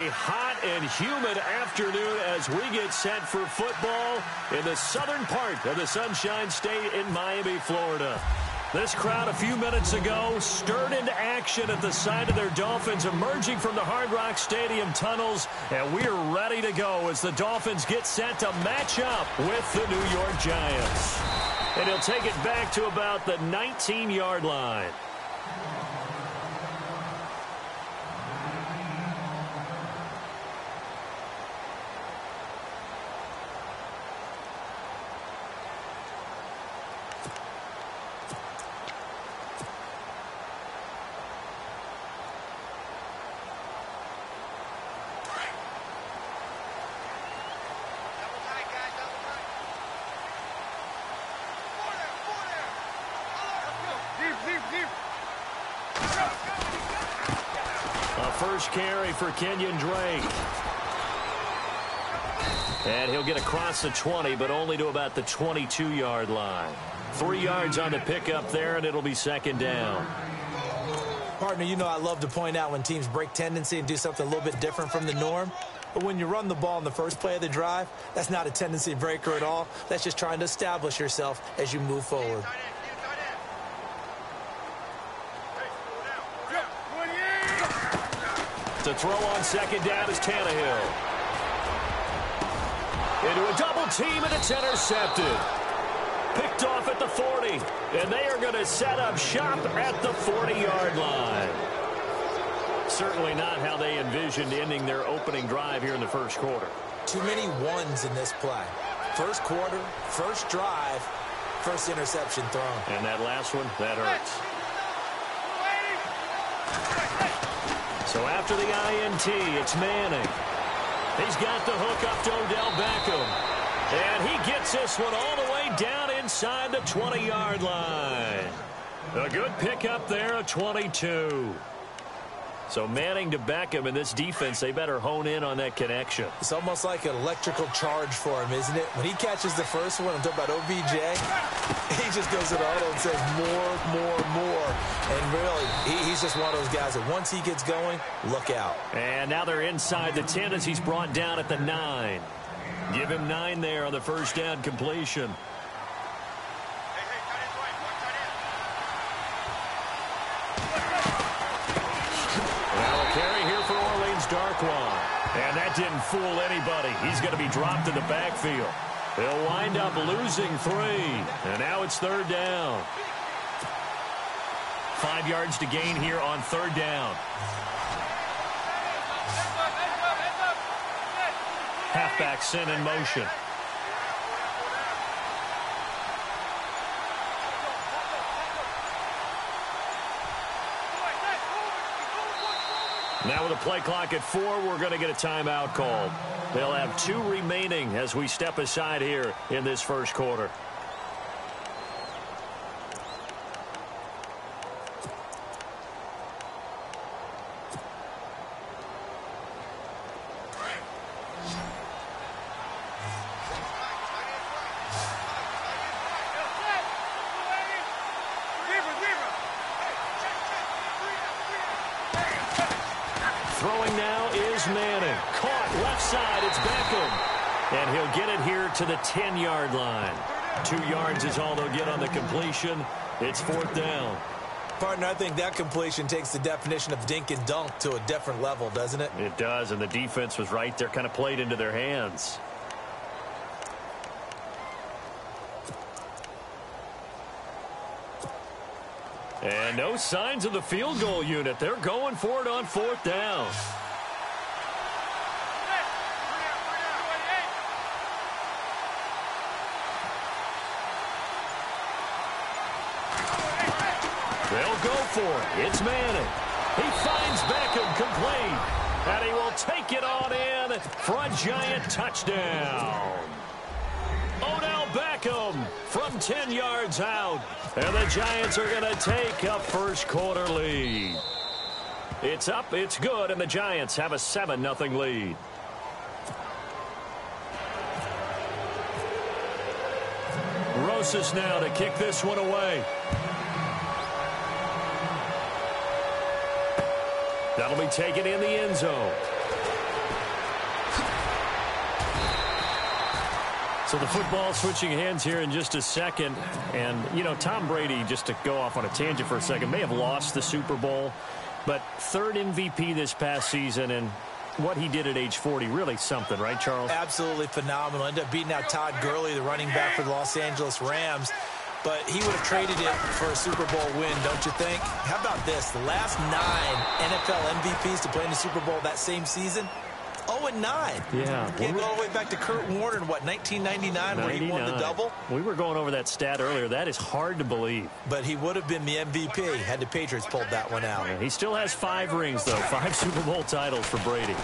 A hot and humid afternoon as we get set for football in the southern part of the Sunshine State in Miami, Florida. This crowd a few minutes ago stirred into action at the side of their Dolphins emerging from the Hard Rock Stadium tunnels, and we are ready to go as the Dolphins get set to match up with the New York Giants. And he'll take it back to about the 19-yard line. First carry for Kenyon Drake. And he'll get across the 20, but only to about the 22-yard line. 3 yards on the pickup there, and it'll be second down. Partner, you know I love to point out when teams break tendency and do something a little bit different from the norm. But when you run the ball in the first play of the drive, that's not a tendency breaker at all. That's just trying to establish yourself as you move forward. To throw on second down is Tannehill. Into a double team, and it's intercepted. Picked off at the 40, and they are going to set up shop at the 40-yard line. Certainly not how they envisioned ending their opening drive here in the first quarter. Too many ones in this play. First quarter, first drive, first interception thrown. And that last one, that hurts. So after the INT, it's Manning. He's got the hook up to Odell Beckham. And he gets this one all the way down inside the 20-yard line. A good pickup there, a 22. So Manning to Beckham in this defense, they better hone in on that connection. It's almost like an electrical charge for him, isn't it? When he catches the first one, I'm talking about OBJ, he just goes to the huddle and says more. And really, he's just one of those guys that once he gets going, look out. And now they're inside the 10 as he's brought down at the 9. Give him 9 there on the first down completion. Darkwan. And that didn't fool anybody. He's going to be dropped in the backfield. They'll wind up losing 3. And now it's third down. 5 yards to gain here on third down. Halfback sent in motion. Now with a play clock at 4, we're going to get a timeout called. They'll have 2 remaining as we step aside here in this first quarter. Throwing now is Manning. Caught left side. It's Beckham. And he'll get it here to the 10-yard line. 2 yards is all they'll get on the completion. It's fourth down. Partner, I think that completion takes the definition of dink and dunk to a different level, doesn't it? It does, and the defense was right there, kind of played into their hands. And no signs of the field goal unit. They're going for it on fourth down. They'll go for it. It's Manning. He finds Beckham complete. And he will take it on in for a Giant touchdown. Odell Beckham from 10 yards out. And the Giants are going to take a first quarter lead. It's up, it's good, and the Giants have a 7-0 lead. Rosas now to kick this one away. That'll be taken in the end zone. So the football switching hands here in just a second. And, you know, Tom Brady, just to go off on a tangent for a second, may have lost the Super Bowl, but third MVP this past season, and what he did at age 40, really something, right, Charles? Absolutely phenomenal. Ended up beating out Todd Gurley, the running back for the Los Angeles Rams. But he would have traded it for a Super Bowl win, don't you think? How about this? The last 9 NFL MVPs to play in the Super Bowl that same season, 0-9. Yeah. Can't go all the way back to Kurt Warner in, what, 1999 where he won the double? We were going over that stat earlier. That is hard to believe. But he would have been the MVP had the Patriots pulled that one out. Yeah, he still has 5 rings, though. 5 Super Bowl titles for Brady.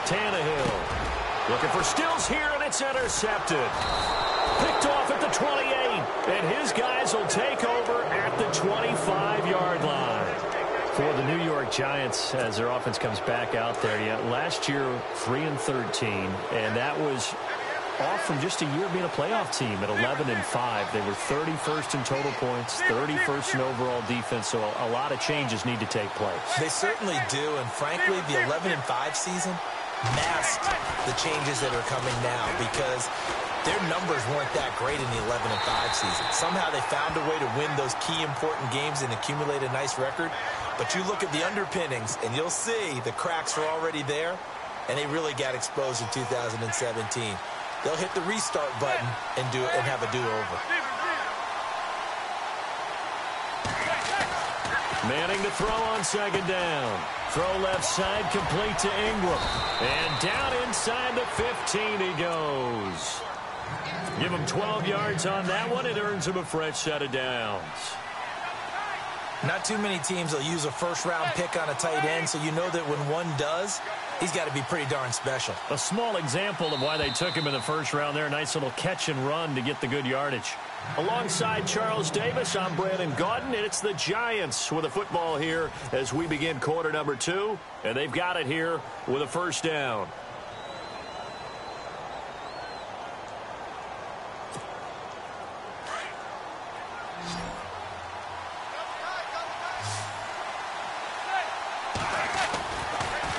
Tannehill looking for Stills here, and it's intercepted. Picked off at the 28, and his guys will take over at the 25-yard line. For the New York Giants, as their offense comes back out there, yeah, last year 3-13, and that was off from just a year being a playoff team at 11-5. They were 31st in total points, 31st in overall defense, so a lot of changes need to take place. They certainly do, and frankly, the 11-5 season masked the changes that are coming now because their numbers weren't that great in the 11-5 season. Somehow they found a way to win those key important games and accumulate a nice record. But you look at the underpinnings, and you'll see the cracks are already there, and they really got exposed in 2017. They'll hit the restart button and have a do-over. Manning to throw on second down. Throw left side, complete to Ingram. And down inside the 15 he goes. Give him 12 yards on that one. It earns him a fresh set of downs. Not too many teams will use a first-round pick on a tight end, so you know that when one does, he's got to be pretty darn special. A small example of why they took him in the first round there. A nice little catch and run to get the good yardage. Alongside Charles Davis, I'm Brandon Gaudin, and it's the Giants with a football here as we begin quarter number 2, and they've got it here with a first down.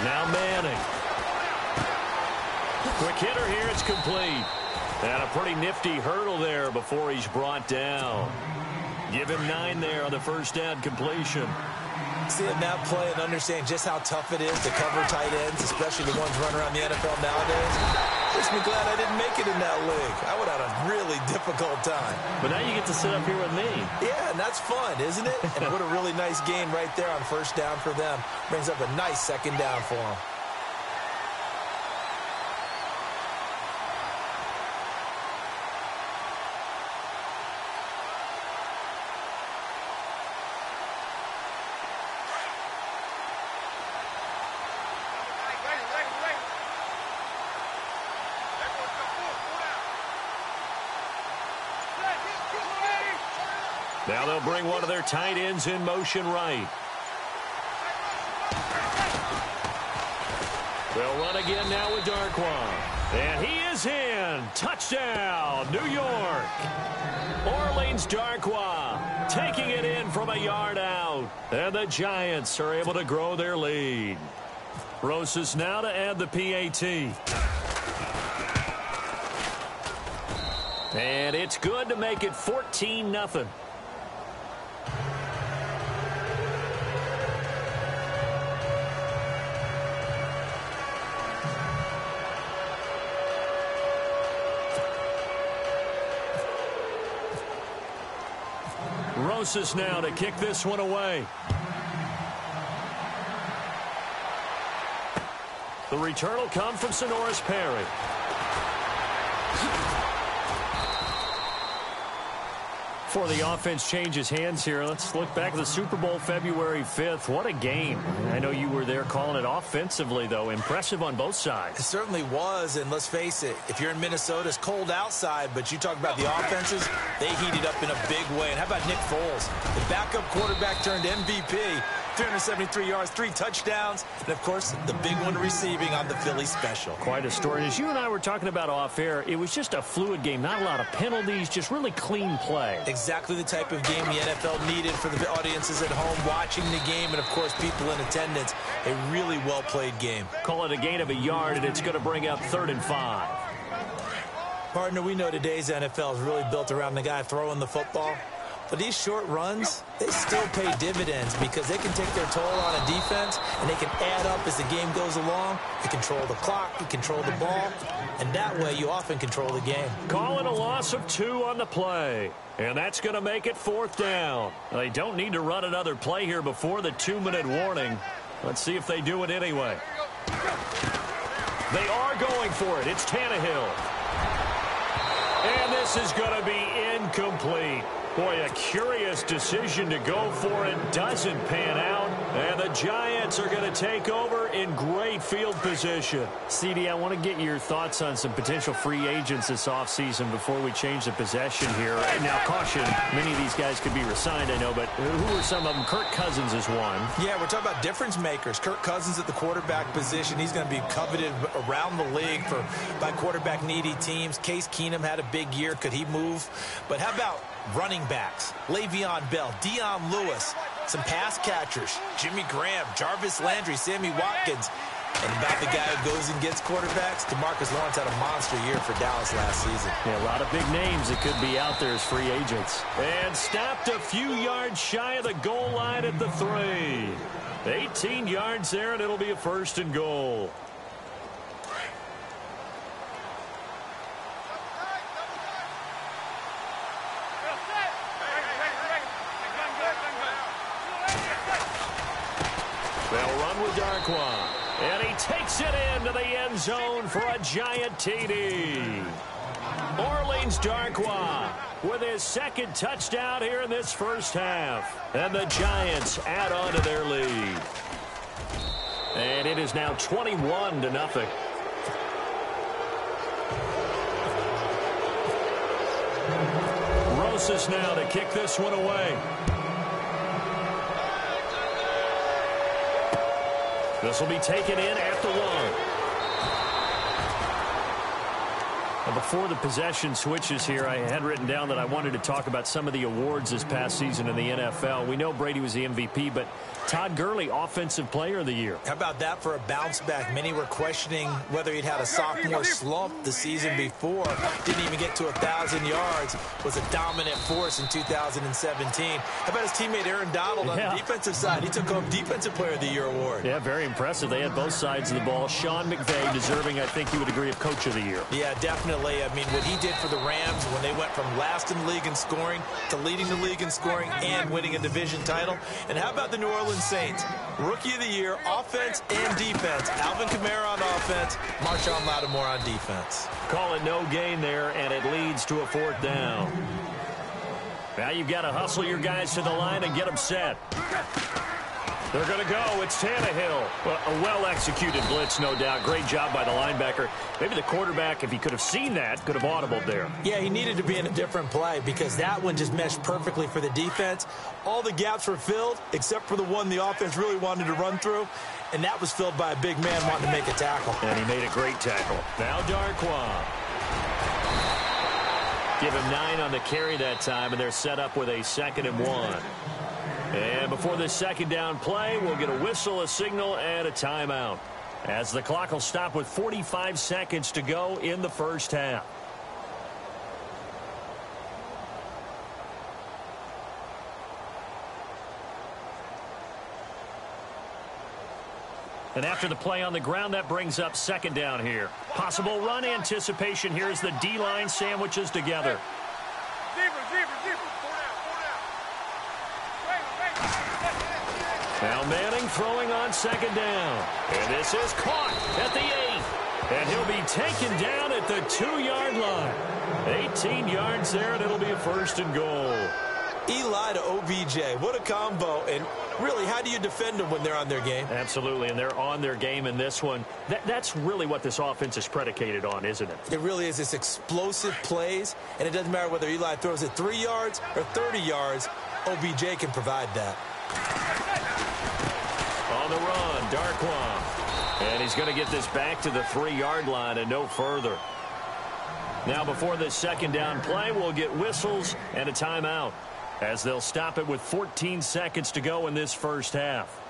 Now Manning. Quick hitter here, it's complete. And a pretty nifty hurdle there before he's brought down. Give him 9 there on the first down completion. Seeing that play and understand just how tough it is to cover tight ends, especially the ones running around the NFL nowadays, makes me glad I didn't make it in that league. I would have had a really difficult time. But now you get to sit up here with me. Yeah, and that's fun, isn't it? And what a really nice game right there on first down for them. Brings up a nice second down for them. Now they'll bring one of their tight ends in motion right. They'll run again now with Darkwa. And he is in. Touchdown, New York. Orleans Darkwa taking it in from a yard out. And the Giants are able to grow their lead. Rosas now to add the PAT. And it's good to make it 14-0. Rosas now to kick this one away. The return will come from Sonoris Perry. Before the offense changes hands here, let's look back at the Super Bowl February 5th. What a game. I know you were there calling it offensively, though. Impressive on both sides. It certainly was, and let's face it, if you're in Minnesota, it's cold outside, but you talk about the offenses, they heated up in a big way. And how about Nick Foles? The backup quarterback turned MVP, 373 yards, 3 touchdowns, and, of course, the big one receiving on the Philly special. Quite a story. As you and I were talking about off-air, it was just a fluid game. Not a lot of penalties, just really clean play. Exactly the type of game the NFL needed for the audiences at home watching the game and, of course, people in attendance. A really well-played game. Call it a gain of a yard, and it's going to bring up 3rd and 5. Partner, we know today's NFL is really built around the guy throwing the football. But these short runs, they still pay dividends because they can take their toll on a defense, and they can add up as the game goes along. You control the clock, you control the ball, and that way you often control the game. Calling a loss of 2 on the play, and that's going to make it 4th down. They don't need to run another play here before the 2-minute warning. Let's see if they do it anyway. They are going for it. It's Tannehill. And this is going to be incomplete. Boy, a curious decision to go for it. Doesn't pan out. And the Giants are going to take over in great field position. CD, I want to get your thoughts on some potential free agents this offseason before we change the possession here. Now, caution, many of these guys could be re-signed, I know, but who are some of them? Kirk Cousins is one. Yeah, we're talking about difference makers. Kirk Cousins at the quarterback position. He's going to be coveted around the league by quarterback-needy teams. Case Keenum had a big year. Could he move? But how about running backs? Le'Veon Bell, Dion Lewis, some pass catchers, Jimmy Graham, Jarvis Landry, Sammy Watkins. And about the guy who goes and gets quarterbacks, DeMarcus Lawrence had a monster year for Dallas last season. Yeah, a lot of big names that could be out there as free agents. And stopped a few yards shy of the goal line at the 3. 18 yards there, and it'll be a 1st and goal. They'll run with Darkwa. And he takes it into the end zone for a Giant TD. Orleans Darkwa with his 2nd touchdown here in this first half. And the Giants add on to their lead. And it is now 21-0. Rosas now to kick this one away. This will be taken in at the 1. Now, before the possession switches here, I had written down that I wanted to talk about some of the awards this past season in the NFL. We know Brady was the MVP, but Todd Gurley, Offensive Player of the Year. How about that for a bounce back? Many were questioning whether he'd had a sophomore slump the season before. Didn't even get to 1,000 yards. Was a dominant force in 2017. How about his teammate Aaron Donald on the defensive side? He took home Defensive Player of the Year award. Yeah, very impressive. They had both sides of the ball. Sean McVay deserving, I think you would agree, of Coach of the Year. Yeah, definitely. I mean, what he did for the Rams when they went from last in the league in scoring to leading the league in scoring and winning a division title. And how about the New Orleans Saints? Rookie of the Year, offense and defense. Alvin Kamara on offense, Marshawn Lattimore on defense. Calling no gain there, and it leads to a 4th down. Now you've got to hustle your guys to the line and get them set. They're going to go. It's Tannehill. Well, a well-executed blitz, no doubt. Great job by the linebacker. Maybe the quarterback, if he could have seen that, could have audibled there. Yeah, he needed to be in a different play because that one just meshed perfectly for the defense. All the gaps were filled except for the one the offense really wanted to run through, and that was filled by a big man wanting to make a tackle. And he made a great tackle. Now Darkwa. Give him 9 on the carry that time, and they're set up with a 2nd and 1. And before this 2nd down play, we'll get a whistle, a signal, and a timeout, as the clock will stop with 45 seconds to go in the first half. And after the play on the ground, that brings up 2nd down here. Possible run anticipation here as the D-line sandwiches together. Now Manning throwing on 2nd down. And this is caught at the 8. And he'll be taken down at the 2-yard line. 18 yards there, and it'll be a 1st and goal. Eli to OBJ. What a combo. And really, how do you defend them when they're on their game? Absolutely, and they're on their game in this one. That's really what this offense is predicated on, isn't it? It really is. It's explosive plays, and it doesn't matter whether Eli throws it 3 yards or 30 yards. OBJ can provide that. On the run, Darkwa. And he's going to get this back to the 3-yard line and no further. Now before this 2nd down play, we'll get whistles and a timeout, as they'll stop it with 14 seconds to go in this first half.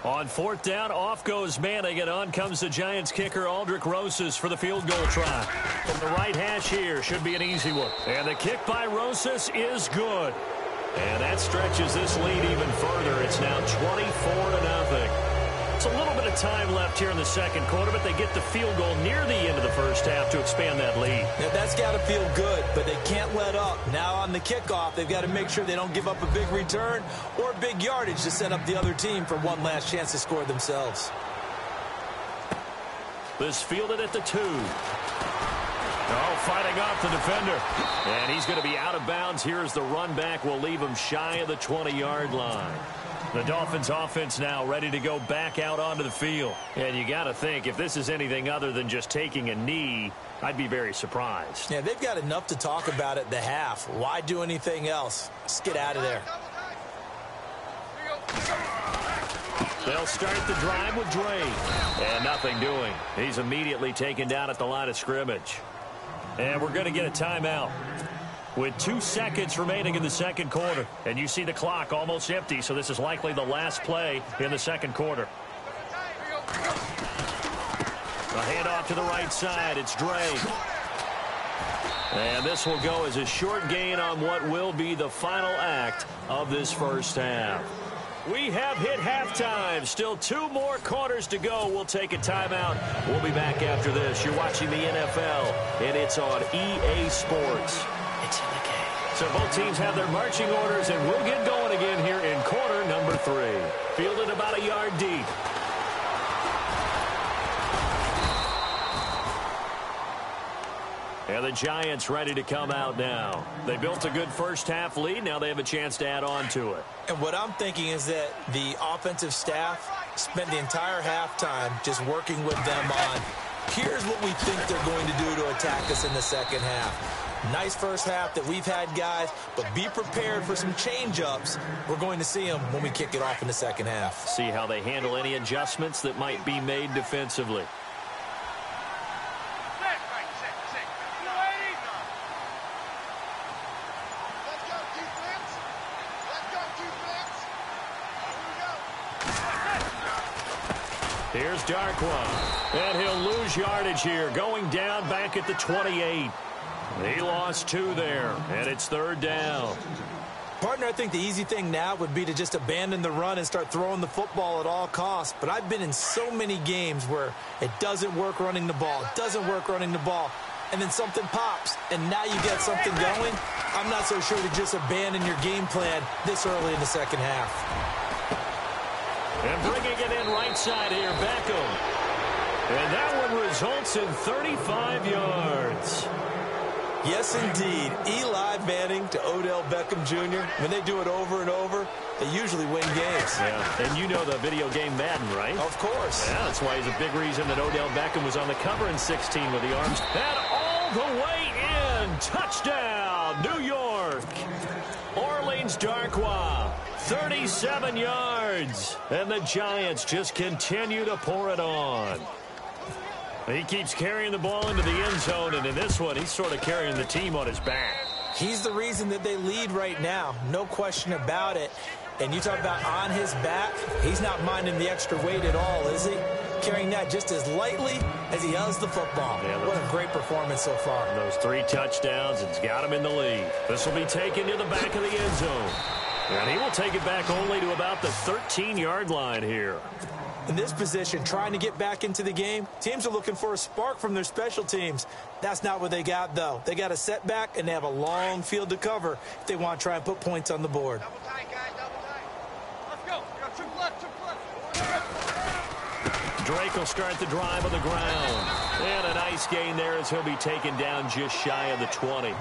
On fourth down, off goes Manning, and on comes the Giants kicker, Aldrich Rosas, for the field goal try. From the right hash here, should be an easy one. And the kick by Rosas is good. And that stretches this lead even further. It's now 24-0. It's a little bit of time left here in the second quarter, but they get the field goal near the end of the first half to expand that lead. Now, that's got to feel good, but they can't let up. Now on the kickoff, they've got to make sure they don't give up a big return or big yardage to set up the other team for one last chance to score themselves. This fielded at the 2. Oh, fighting off the defender. And he's going to be out of bounds. Here's the run back. Will leave him shy of the 20-yard line. The Dolphins offense now ready to go back out onto the field. And you got to think, if this is anything other than just taking a knee, I'd be very surprised. Yeah, they've got enough to talk about at the half. Why do anything else? Just get out of there. They'll start the drive with Drake. And nothing doing. He's immediately taken down at the line of scrimmage. And we're going to get a timeout with 2 seconds remaining in the second quarter. And you see the clock almost empty, so this is likely the last play in the second quarter. A handoff to the right side. It's Drake. And this will go as a short gain on what will be the final act of this first half. We have hit halftime. Still 2 more quarters to go. We'll take a timeout. We'll be back after this. You're watching the NFL, and it's on EA Sports. It's in the game. So both teams have their marching orders, and we'll get going again here in quarter number 3. Fielded about a yard deep. And the Giants ready to come out now. They built a good first half lead. Now they have a chance to add on to it. And what I'm thinking is that the offensive staff spent the entire halftime just working with them on, here's what we think they're going to do to attack us in the second half. Nice first half that we've had, guys, but be prepared for some change-ups. We're going to see them when we kick it off in the second half. See how they handle any adjustments that might be made defensively. Here's Darkwa, and he'll lose yardage here, going down back at the 28. He lost 2 there, and it's third down. Partner, I think the easy thing now would be to just abandon the run and start throwing the football at all costs. But I've been in so many games where it doesn't work running the ball, and then something pops, and now you get something going. I'm not so sure to just abandon your game plan this early in the second half. And bringing it in right side here, Beckham. And that one results in 35 yards. Yes, indeed. Eli Manning to Odell Beckham Jr. When they do it over and over, they usually win games. Yeah, and you know the video game Madden, right? Of course. Yeah, that's why he's a big reason that Odell Beckham was on the cover in 16 with the arms. And all the way in. Touchdown, New York. Orleans Darkwa. 37 yards. And the Giants just continue to pour it on. He keeps carrying the ball into the end zone, and in this one, he's sort of carrying the team on his back. He's the reason that they lead right now. No question about it. And you talk about on his back, he's not minding the extra weight at all, is he? Carrying that just as lightly as he does the football. Yeah, what a great performance so far. Those 3 touchdowns, it's got him in the lead. This will be taken to the back of the end zone. And he will take it back only to about the 13-yard line here. In this position, trying to get back into the game, teams are looking for a spark from their special teams. That's not what they got, though. They got a setback, and they have a long field to cover if they want to try and put points on the board. Double tight, guys, double tight. Let's go. We got triple left. Drake will start the drive on the ground. And a nice gain there as he'll be taken down just shy of the 20.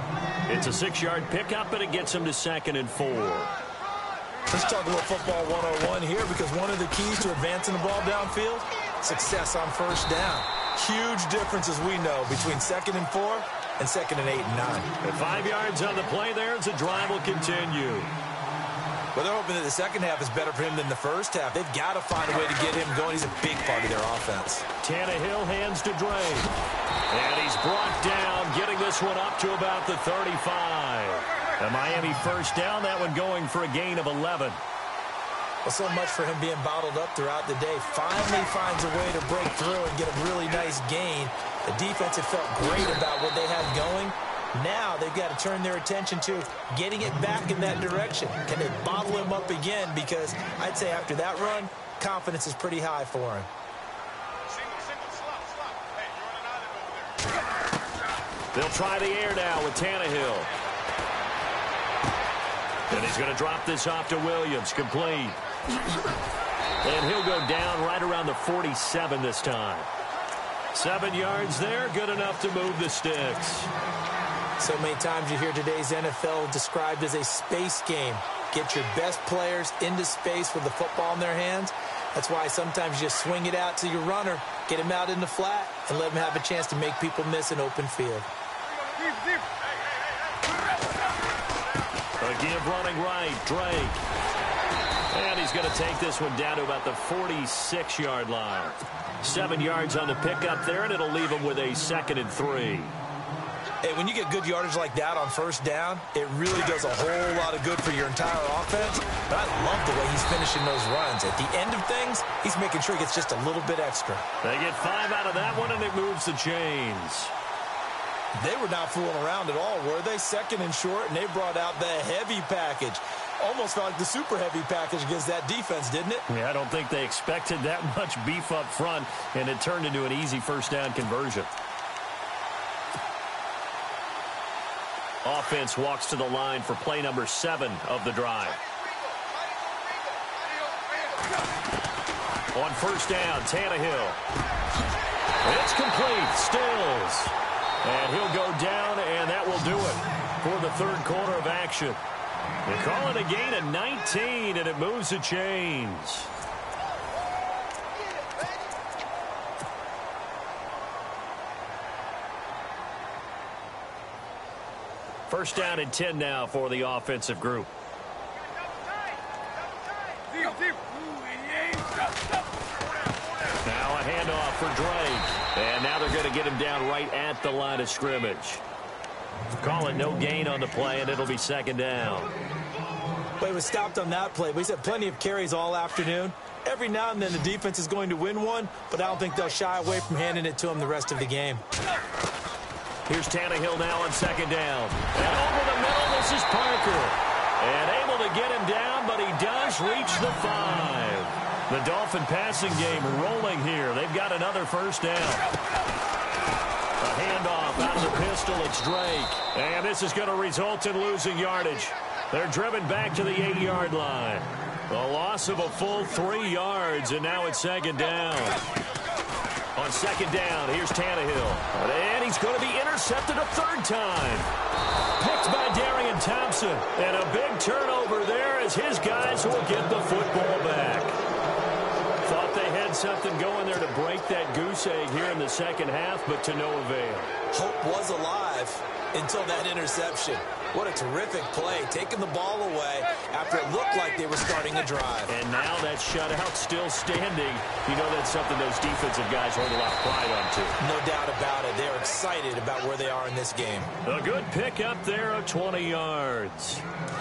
It's a 6-yard pickup, and it gets him to 2nd and 4. Let's talk about football 101 here, because one of the keys to advancing the ball downfield, success on first down. Huge difference, as we know, between 2nd and 4 and 2nd and 8 and 9. And 5 yards on the play there as the drive will continue. Well, they're hoping that the second half is better for him than the first half. They've got to find a way to get him going. He's a big part of their offense. Tannehill hands to Drake. And he's brought down, getting this one up to about the 35. A Miami first down, that one going for a gain of 11. Well, so much for him being bottled up throughout the day. Finally finds a way to break through and get a really nice gain. The defense had felt great about what they had going. Now they've got to turn their attention to getting it back in that direction. Can they bottle him up again? Because I'd say after that run, confidence is pretty high for him. They'll try the air now with Tannehill. And he's going to drop this off to Williams. Complete. And he'll go down right around the 47 this time. 7 yards there, good enough to move the sticks. So many times you hear today's NFL described as a space game. Get your best players into space with the football in their hands. That's why sometimes you just swing it out to your runner, get him out in the flat, and let him have a chance to make people miss an open field. A give running right, Drake. And he's going to take this one down to about the 46-yard line. 7 yards on the pickup there, and it'll leave him with a 2nd and 3. Hey, when you get good yardage like that on first down, it really does a whole lot of good for your entire offense. But I love the way he's finishing those runs. At the end of things, he's making sure he gets just a little bit extra. They get 5 out of that one, and it moves the chains. They were not fooling around at all, were they? 2nd and short, and they brought out the heavy package. Almost felt like the super heavy package against that defense, didn't it? Yeah, I don't think they expected that much beef up front, and it turned into an easy first down conversion. Offense walks to the line for play number 7 of the drive. On first down, Tannehill. It's complete. Stills. And he'll go down, and that will do it for the third quarter of action. They call it a gain of 19, and it moves the chains. First down and 10 now for the offensive group. Now a handoff for Drake. And now they're going to get him down right at the line of scrimmage. Call it no gain on the play, and it'll be 2nd down. Well, he was stopped on that play, but he's had plenty of carries all afternoon. Every now and then the defense is going to win one, but I don't think they'll shy away from handing it to him the rest of the game. Here's Tannehill now on 2nd down. And over the middle, this is Parker. And able to get him down, but he does reach the 5. The Dolphin passing game rolling here. They've got another first down. A handoff out of the pistol. It's Drake. And this is going to result in losing yardage. They're driven back to the 8-yard line. A loss of a full 3 yards, and now it's 2nd down. On 2nd down, here's Tannehill. And he's going to be intercepted a 3rd time. Picked by Darian Thompson. And a big turnover there as his guys will get the football back. Thought they had something going there to break that goose egg here in the second half, but to no avail. Hope was alive until that interception. What a terrific play, taking the ball away after it looked like they were starting a drive. And now that shutout still standing. You know that's something those defensive guys hold a lot of pride onto. No doubt about it. They're excited about where they are in this game. A good pickup there of 20 yards.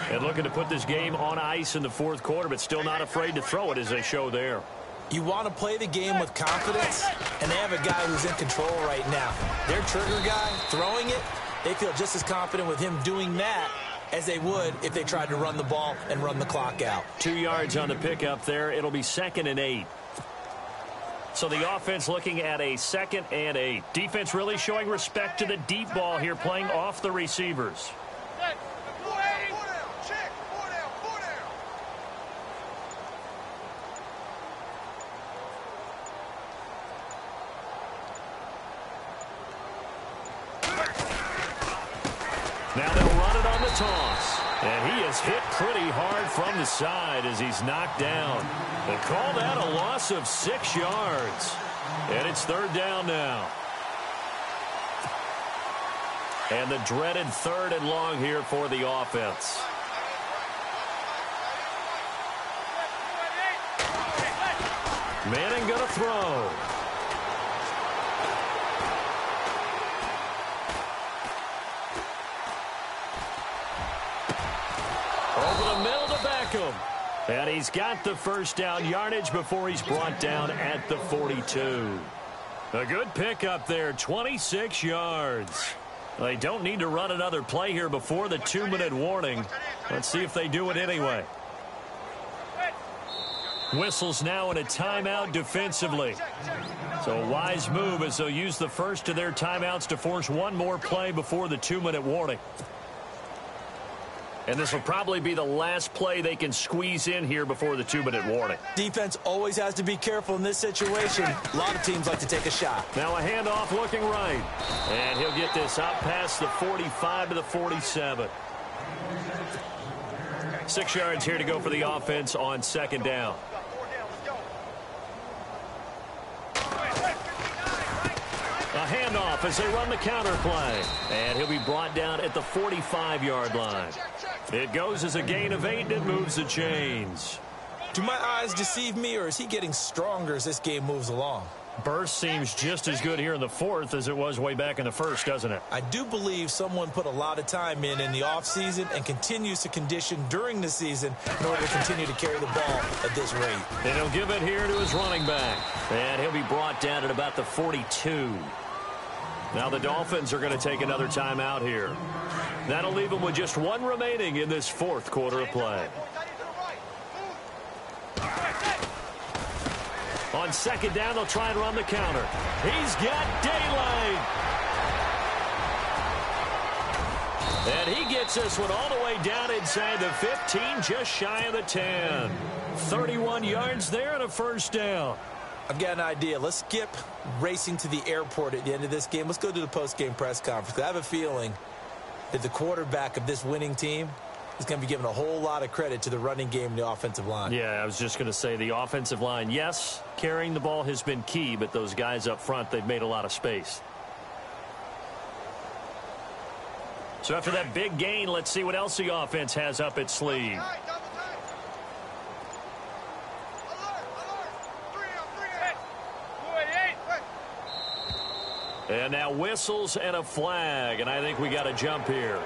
And looking to put this game on ice in the 4th quarter, but still not afraid to throw it as they show there. You want to play the game with confidence, and they have a guy who's in control right now. Their trigger guy throwing it, they feel just as confident with him doing that as they would if they tried to run the ball and run the clock out. 2 yards on the pickup there. It'll be 2nd and 8. So the offense looking at a 2nd and 8. Defense really showing respect to the deep ball here, playing off the receivers. Now they'll run it on the toss. And he is hit pretty hard from the side as he's knocked down. They call that a loss of 6 yards. And it's 3rd down now. And the dreaded 3rd and long here for the offense. Manning gonna throw. Over the middle to Beckham. And he's got the first down yardage before he's brought down at the 42. A good pickup there, 26 yards. They don't need to run another play here before the 2-minute warning. Let's see if they do it anyway. Whistles now in a timeout defensively. So a wise move as they'll use the first of their timeouts to force one more play before the 2-minute warning. And this will probably be the last play they can squeeze in here before the 2-minute warning. Defense always has to be careful in this situation. A lot of teams like to take a shot. Now a handoff looking right. And he'll get this out past the 45 to the 47. 6 yards here to go for the offense on second down. A handoff as they run the counter play. And he'll be brought down at the 45-yard line. It goes as a gain of 8 and it moves the chains. Do my eyes deceive me, or is he getting stronger as this game moves along? Burst seems just as good here in the fourth as it was way back in the first, doesn't it? I do believe someone put a lot of time in the offseason and continues to condition during the season in order to continue to carry the ball at this rate. And he'll give it here to his running back. And he'll be brought down at about the 42. Now the Dolphins are going to take another timeout here. That'll leave them with just one remaining in this fourth quarter of play. On second down, they'll try and run the counter. He's got daylight. And he gets this one all the way down inside the 15, just shy of the 10. 31 yards there and a first down. I've got an idea. Let's skip racing to the airport at the end of this game. Let's go to the post-game press conference. I have a feeling that the quarterback of this winning team is going to be given a whole lot of credit to the running game and the offensive line. Yeah, I was just going to say the offensive line, yes, carrying the ball has been key, but those guys up front, they've made a lot of space. So after that big gain, let's see what else the offense has up its sleeve. And now whistles and a flag, and I think we got a jump here.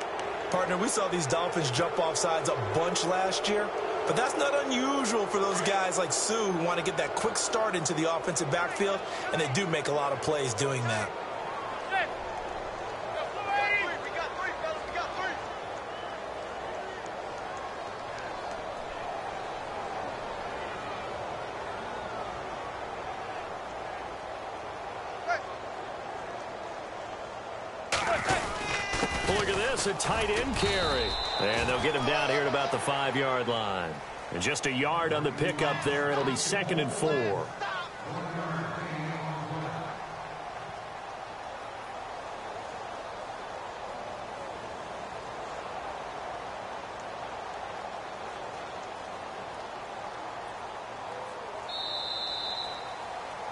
Partner, we saw these Dolphins jump off sides a bunch last year, but that's not unusual for those guys like Sue who want to get that quick start into the offensive backfield, and they do make a lot of plays doing that. Look at this, a tight end carry. And they'll get him down here at about the 5-yard line. And just a yard on the pickup there. It'll be 2nd and 4.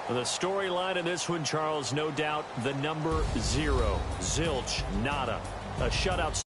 The storyline in this one, Charles, no doubt the number 0. Zilch, nada. A shutout.